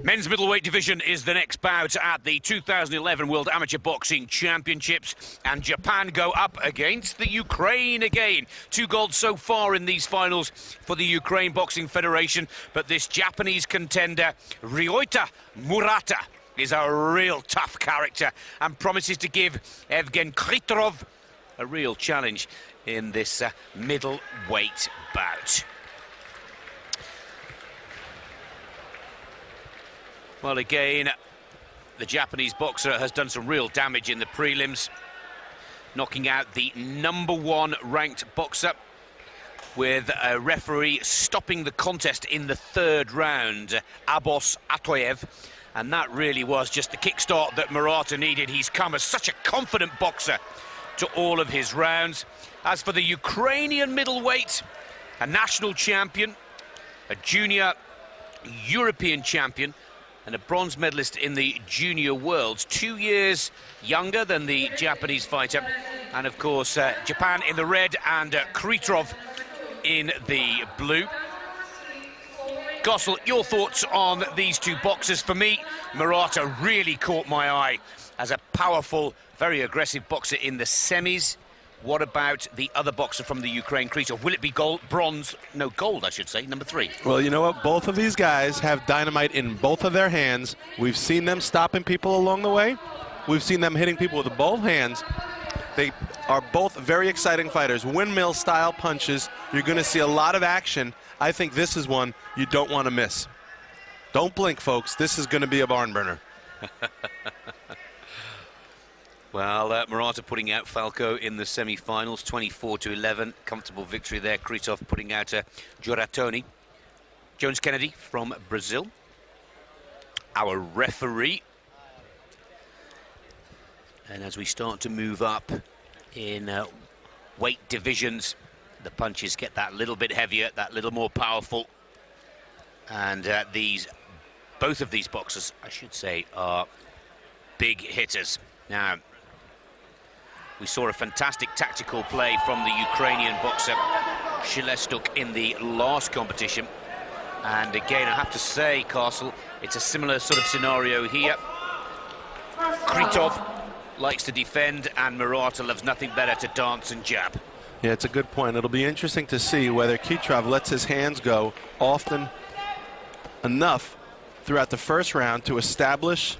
Men's middleweight division is the next bout at the 2011 World Amateur Boxing Championships, and Japan go up against the Ukraine again. 2 golds so far in these finals for the Ukraine Boxing Federation, but this Japanese contender, Ryota Murata, is a real tough character and promises to give Evgen Khytrov a real challenge in this middleweight bout. Well, again, the Japanese boxer has done some real damage in the prelims, knocking out the #1 ranked boxer with a referee stopping the contest in the 3rd round, Sapiyev, and that really was just the kickstart that Murata needed. He's come as such a confident boxer to all of his rounds. As for the Ukrainian middleweight, a national champion, a junior European champion, and a bronze medalist in the junior worlds, 2 years younger than the Japanese fighter, and of course Japan in the red and Khytrov in the blue. Gossel, your thoughts on these 2 boxers? For me, Murata really caught my eye as a powerful, very aggressive boxer in the semis. What about the other boxer from the Ukraine, Khytrov? Will it be gold, bronze? No, gold, I should say, #3. Well, you know what? Both of these guys have dynamite in both of their hands. We've seen them stopping people along the way. We've seen them hitting people with both hands. They are both very exciting fighters. Windmill-style punches. You're going to see a lot of action. I think this is one you don't want to miss. Don't blink, folks. This is going to be a barn burner. Well, Murata putting out Falco in the semi-finals, 24-11. Comfortable victory there. Khytrov putting out Joratoni. Jones Kennedy from Brazil, our referee. And as we start to move up in weight divisions, the punches get that little bit heavier, that little more powerful. And both of these boxers, I should say, are big hitters. Now, we saw a fantastic tactical play from the Ukrainian boxer Shelestyuk in the last competition. And again, I have to say, Castle, it's a similar sort of scenario here. Khytrov likes to defend, and Murata loves nothing better to dance and jab. Yeah, it's a good point. It'll be interesting to see whether Khytrov lets his hands go often enough throughout the first round to establish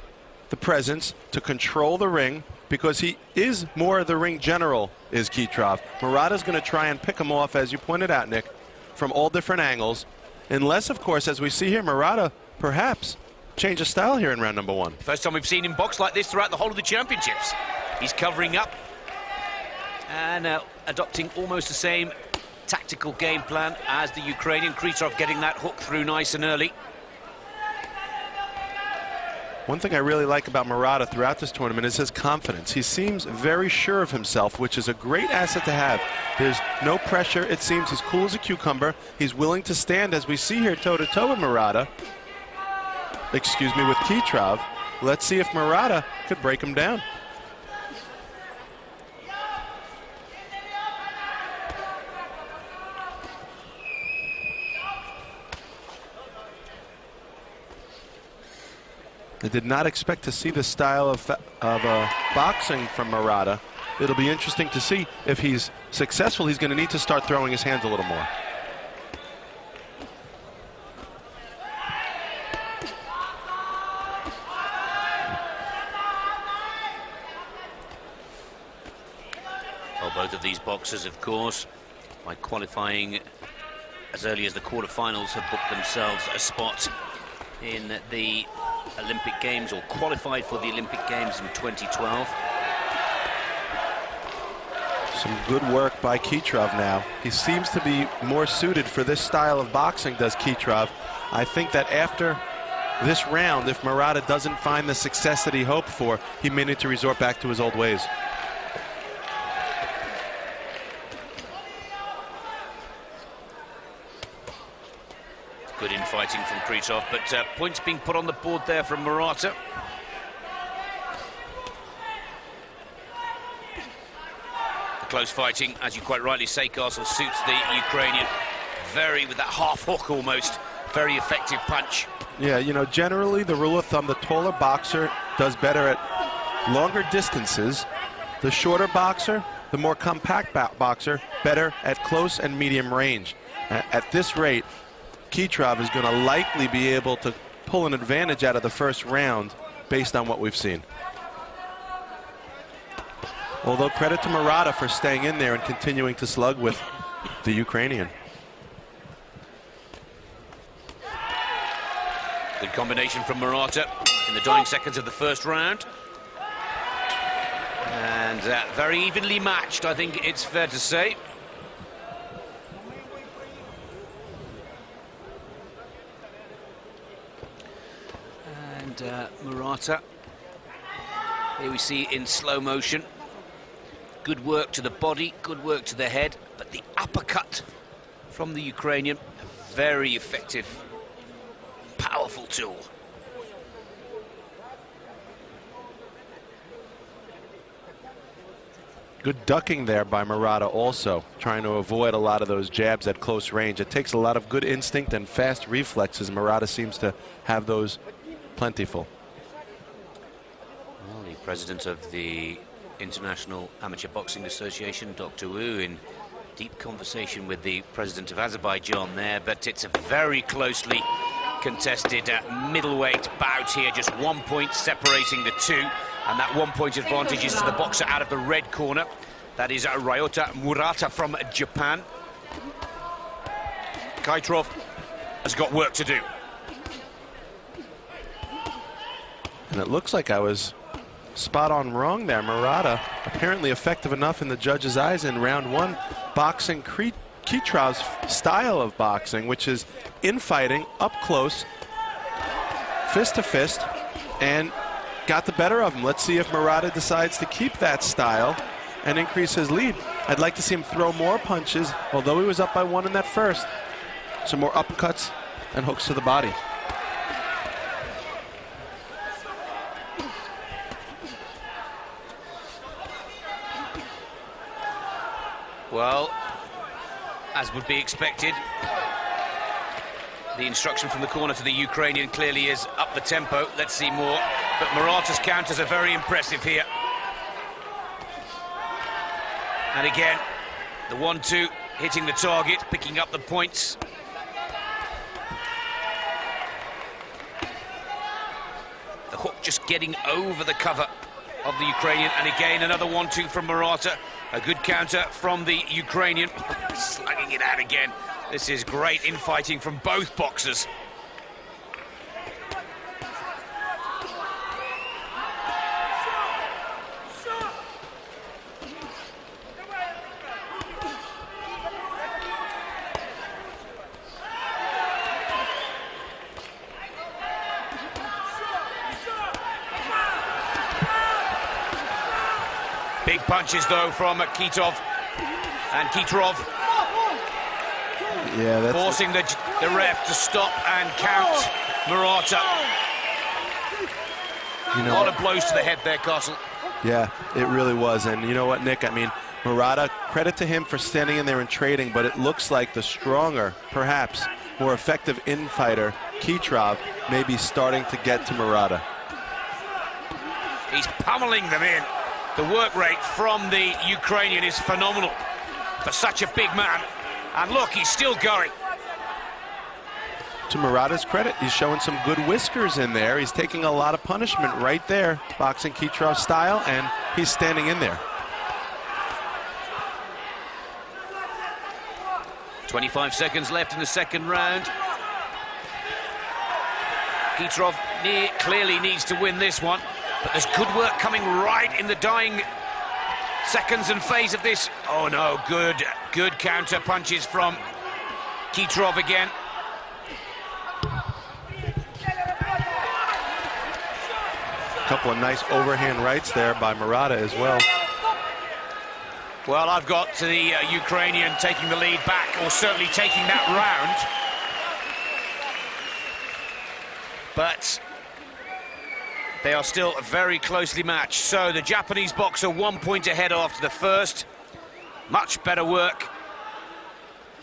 the presence, to control the ring, because he is more the ring general, is Khytrov. Murata's going to try and pick him off, as you pointed out, Nick, from all different angles. Unless, of course, as we see here, Murata perhaps change of style here in round #1. First time we've seen him box like this throughout the whole of the championships. He's covering up and adopting almost the same tactical game plan as the Ukrainian. Khytrov getting that hook through nice and early. One thing I really like about Murata throughout this tournament is his confidence. He seems very sure of himself, which is a great asset to have. There's no pressure, it seems. He's cool as a cucumber. He's willing to stand, as we see here, toe-to-toe with Murata. Excuse me, with Khytrov. Let's see if Murata could break him down. I did not expect to see this style of boxing from Murata. It'll be interesting to see if he's successful. He's going to need to start throwing his hands a little more. Well, both of these boxers, of course, by qualifying as early as the quarterfinals, have booked themselves a spot in the Olympic Games, or qualified for the Olympic Games in 2012. Some good work by Khytrov now. He seems to be more suited for this style of boxing, does Khytrov. I think that after this round, if Murata doesn't find the success that he hoped for, he may need to resort back to his old ways. Good infighting from Khytrov, but points being put on the board there from Murata. The close fighting, as you quite rightly say, Castle, suits the Ukrainian. Very, with that half hook almost, Very effective punch. Yeah, you know, generally the rule of thumb, the taller boxer does better at longer distances. The shorter boxer, the more compact boxer, better at close and medium range. At this rate, Khytrov is going to likely be able to pull an advantage out of the first round based on what we've seen. Although credit to Murata for staying in there and continuing to slug with the Ukrainian. Good combination from Murata in the dying seconds of the first round. And very evenly matched, I think it's fair to say. And Murata, here we see in slow motion. Good work to the body, good work to the head, but the uppercut from the Ukrainian, a very effective, powerful tool. Good ducking there by Murata also, trying to avoid a lot of those jabs at close range. It takes a lot of good instinct and fast reflexes. Murata seems to have those plentiful. Well, the president of the International Amateur Boxing Association, Dr. Wu, in deep conversation with the president of Azerbaijan there, but it's a very closely contested middleweight bout here, just 1 point separating the two, and that 1 point advantage is to the boxer out of the red corner. That is Ryota Murata from Japan. Khytrov has got work to do. And it looks like I was spot on wrong there. Murata apparently effective enough in the judge's eyes in round one, boxing Khytrov's style of boxing, which is infighting, up close, fist to fist, and got the better of him. Let's see if Murata decides to keep that style and increase his lead. I'd like to see him throw more punches, although he was up by one in that first. Some more uppercuts and hooks to the body. Well, as would be expected, the instruction from the corner to the Ukrainian clearly is up the tempo. Let's see more. But Murata's counters are very impressive here. And again, the 1-2 hitting the target, picking up the points. The hook just getting over the cover of the Ukrainian. And again, another 1-2 from Murata. A good counter from the Ukrainian. Slugging it out again. This is great infighting from both boxers. Big punches, though, from Khytrov. And Khytrov forcing the ref to stop and count Murata. You know, a lot of blows to the head there, Castle. Yeah, it really was. And you know what, Nick? I mean, Murata, credit to him for standing in there and trading, but it looks like the stronger, perhaps more effective infighter, Khytrov, may be starting to get to Murata. He's pummeling them in. The work rate from the Ukrainian is phenomenal for such a big man. And look, he's still going. To Murata's credit, he's showing some good whiskers in there. He's taking a lot of punishment right there, boxing Khytrov style, and he's standing in there. 25 seconds left in the second round. Khytrov clearly needs to win this one, but there's good work coming right in the dying seconds and phase of this. Oh no, good counter punches from Khytrov again. A couple of nice overhand rights there by Murata as well. Well, I've got to the Ukrainian taking the lead back, or certainly taking that round. But they are still very closely matched. So the Japanese boxer 1 point ahead after the first. Much better work.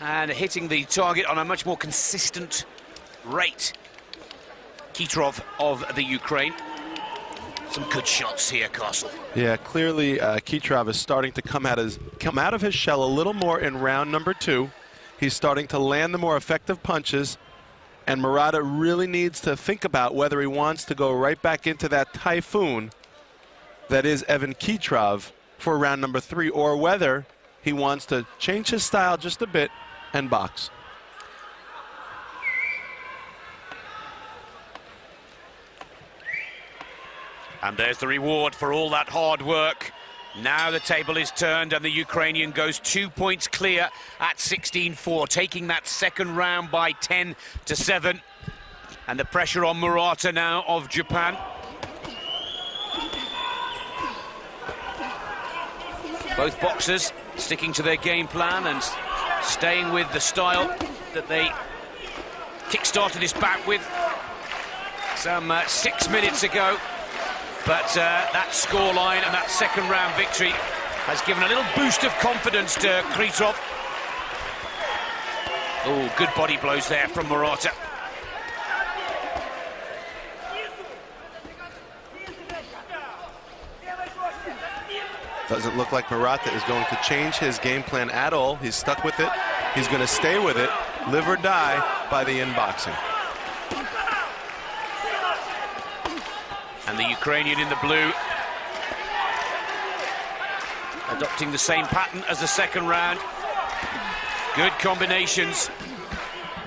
And hitting the target on a much more consistent rate. Khytrov of the Ukraine. Some good shots here, Castle. Yeah, clearly Khytrov is starting to come out of his shell a little more in round number 2. He's starting to land the more effective punches, and Murata really needs to think about whether he wants to go right back into that typhoon that is Evan Khytrov for round number 3, or whether he wants to change his style just a bit and box. And there's the reward for all that hard work. Now the table is turned and the Ukrainian goes 2 points clear at 16-4, taking that second round by 10-7. And the pressure on Murata now of Japan. Both boxers sticking to their game plan and staying with the style that they kick-started this bout with some 6 minutes ago. But that scoreline and that second round victory has given a little boost of confidence to Khytrov. Oh, good body blows there from Murata. Doesn't look like Murata is going to change his game plan at all. He's stuck with it. He's going to stay with it, live or die by the inboxing. And the Ukrainian in the blue adopting the same pattern as the second round. Good combinations.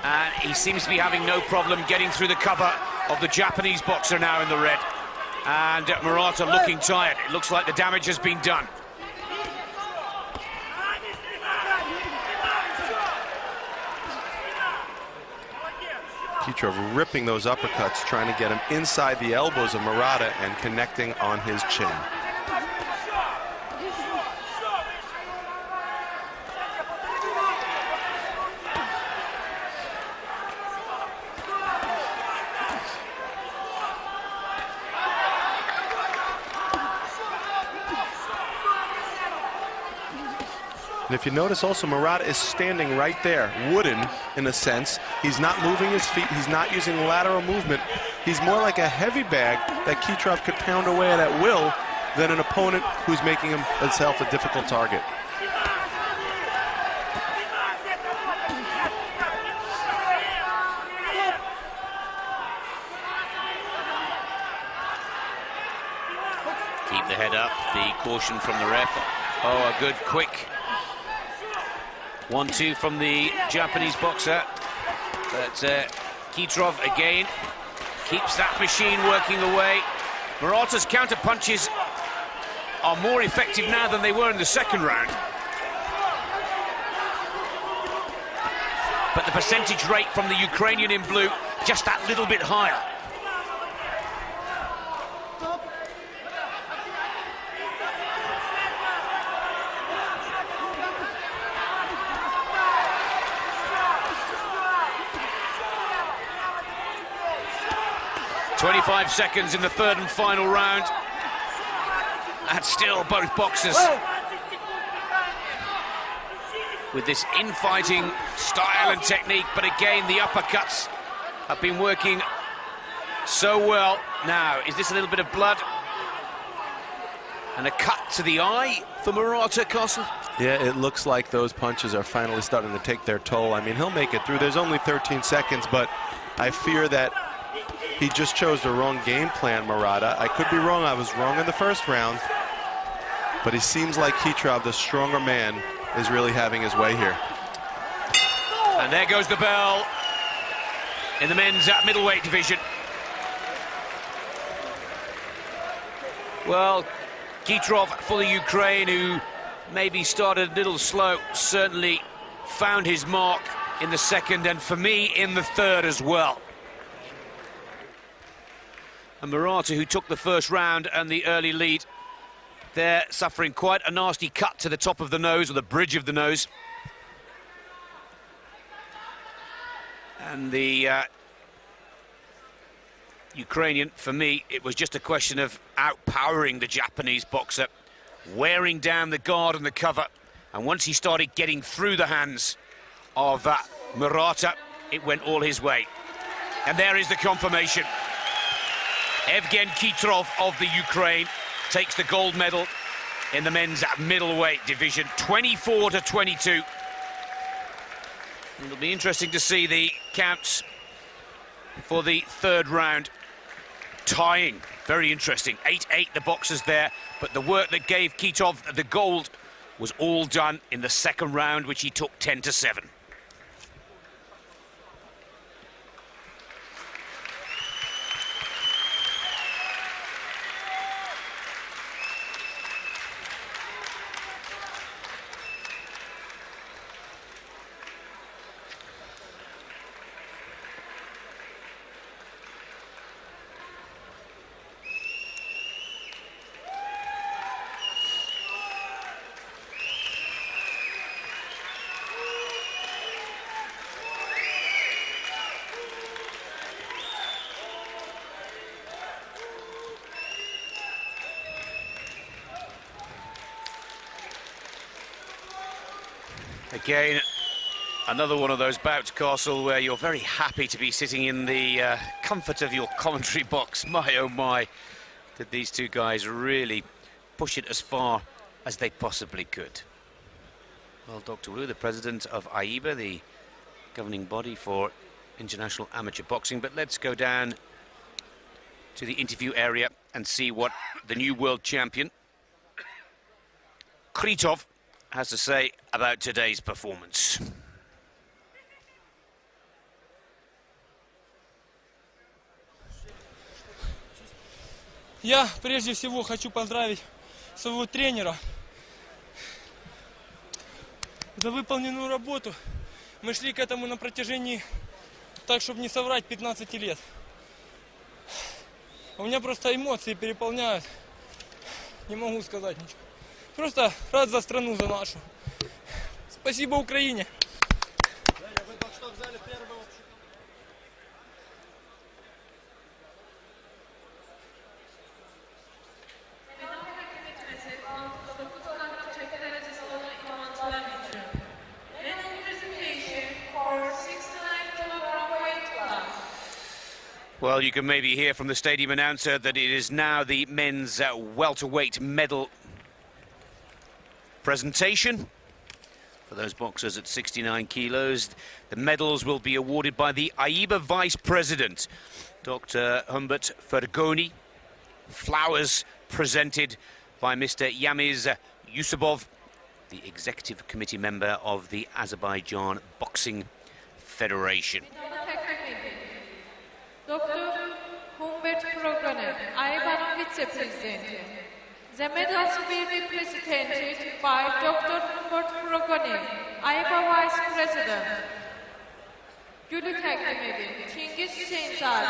And he seems to be having no problem getting through the cover of the Japanese boxer now in the red. And Murata looking tired. It looks like the damage has been done. Khytrov ripping those uppercuts, trying to get him inside the elbows of Murata and connecting on his chin. And if you notice also, Murata is standing right there, wooden in a sense. He's not moving his feet. He's not using lateral movement. He's more like a heavy bag that Khytrov could pound away at will than an opponent who's making himself a difficult target. Keep the head up, the caution from the ref. Oh, a good quick 1-2 from the Japanese boxer. But Khytrov again keeps that machine working away. Murata's counter punches are more effective now than they were in the second round. But the percentage rate from the Ukrainian in blue just that little bit higher. .25 seconds in the third and final round. And still both boxers with this infighting style and technique, but again the uppercuts have been working so well. Now, is this a little bit of blood? And a cut to the eye for Murata, Castle? Yeah, it looks like those punches are finally starting to take their toll. I mean, he'll make it through. There's only 13 seconds, but I fear that he just chose the wrong game plan, Murata. I could be wrong. I was wrong in the first round. But he seems like Khytrov, the stronger man, is really having his way here. And there goes the bell in the men's middleweight division. Well, Khytrov for the Ukraine, who maybe started a little slow, certainly found his mark in the second, and for me in the third as well. And Murata, who took the first round and the early lead, they're suffering quite a nasty cut to the top of the nose, or the bridge of the nose. And the Ukrainian, for me, it was just a question of outpowering the Japanese boxer, wearing down the guard and the cover. And once he started getting through the hands of Murata, it went all his way. And there is the confirmation. Evgen Khytrov of the Ukraine takes the gold medal in the men's middleweight division, 24-22. It'll be interesting to see the counts for the third round. Tying, very interesting. 8-8 the boxers there, but the work that gave Khytrov the gold was all done in the second round, which he took 10-7. Again, another one of those bouts, Castle, where you're very happy to be sitting in the comfort of your commentary box. My, oh my, did these two guys really push it as far as they possibly could. Well, Dr. Wu, the president of AIBA, the governing body for international amateur boxing. But let's go down to the interview area and see what the new world champion, Khytrov, has to say about today's performance. Я прежде всего хочу поздравить своего тренера за выполненную работу. Мы шли к этому на протяжении, так чтобы не соврать, 15 лет. У меня просто эмоции переполняют. Не могу сказать ничего. Просто рад за страну, за нашу. Спасибо Украине. Well, you can maybe hear from the stadium announcer that it is now the men's welterweight medal presentation for those boxers at 69 kilos. The medals will be awarded by the AIBA Vice President, Dr. Humbert Fergoni. Flowers presented by Mr. Yamiz Yusubov, the Executive Committee member of the Azerbaijan Boxing Federation. Dr. Humbert Fergoni, AIBA Vice President. The medals will be presented by Dr. Humbert Fergoni, AIBA Vice President. Gülü takdim edin. Çingiz Hüseyinzade,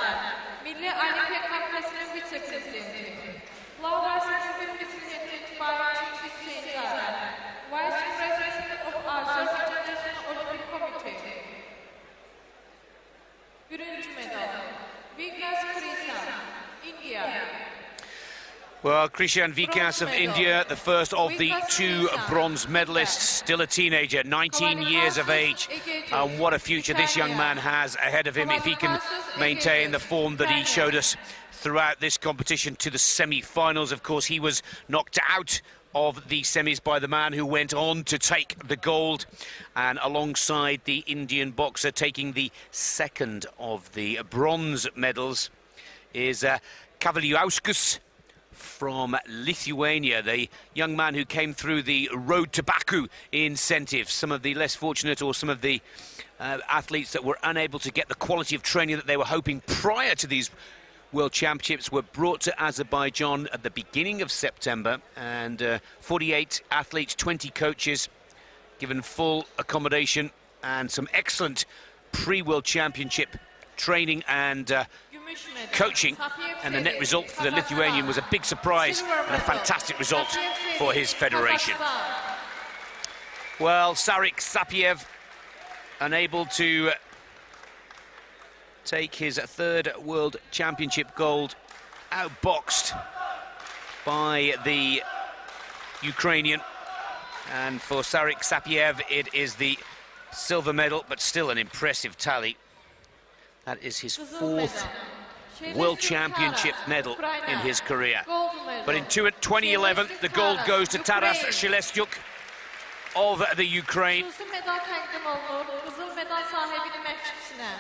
Milli Olimpiyat Komitesi'nin Vice Presidenti. Flowers will be presented by Çingiz Hüseyinzade, Vice President of Azerbaijan Olympic Committee. Bronze medal, Vikas Krishan, India. Well, Krishan Vikas of India, the first of the two bronze medalists, still a teenager, 19 years of age. And what a future this young man has ahead of him if he can maintain the form that he showed us throughout this competition to the semi-finals. Of course, he was knocked out of the semis by the man who went on to take the gold, and alongside the Indian boxer taking the second of the bronze medals is Kavaliauskas from Lithuania, the young man who came through the road to Baku incentive. Some of the less fortunate, or some of the athletes that were unable to get the quality of training that they were hoping prior to these World Championships, were brought to Azerbaijan at the beginning of September, and 48 athletes, 20 coaches, given full accommodation and some excellent pre-World Championship training and coaching, and the net result for the Lithuanian was a big surprise and a fantastic result for his federation. Well, Serik Sapiyev unable to take his third World Championship gold, outboxed by the Ukrainian, and for Serik Sapiyev it is the silver medal, but still an impressive tally. That is his fourth World Championship medal in his career. But in 2011, the gold goes to Taras Shelestyuk of the Ukraine.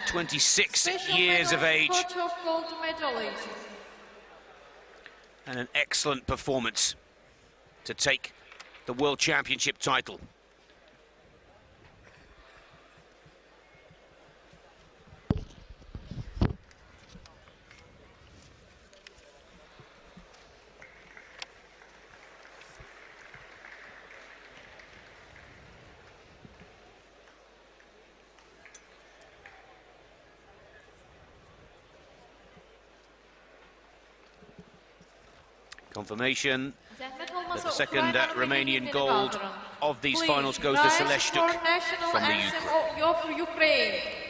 26 years of age. And an excellent performance to take the World Championship title. Confirmation that the second Romanian gold of these finals goes to Shelestyuk from the Ukraine.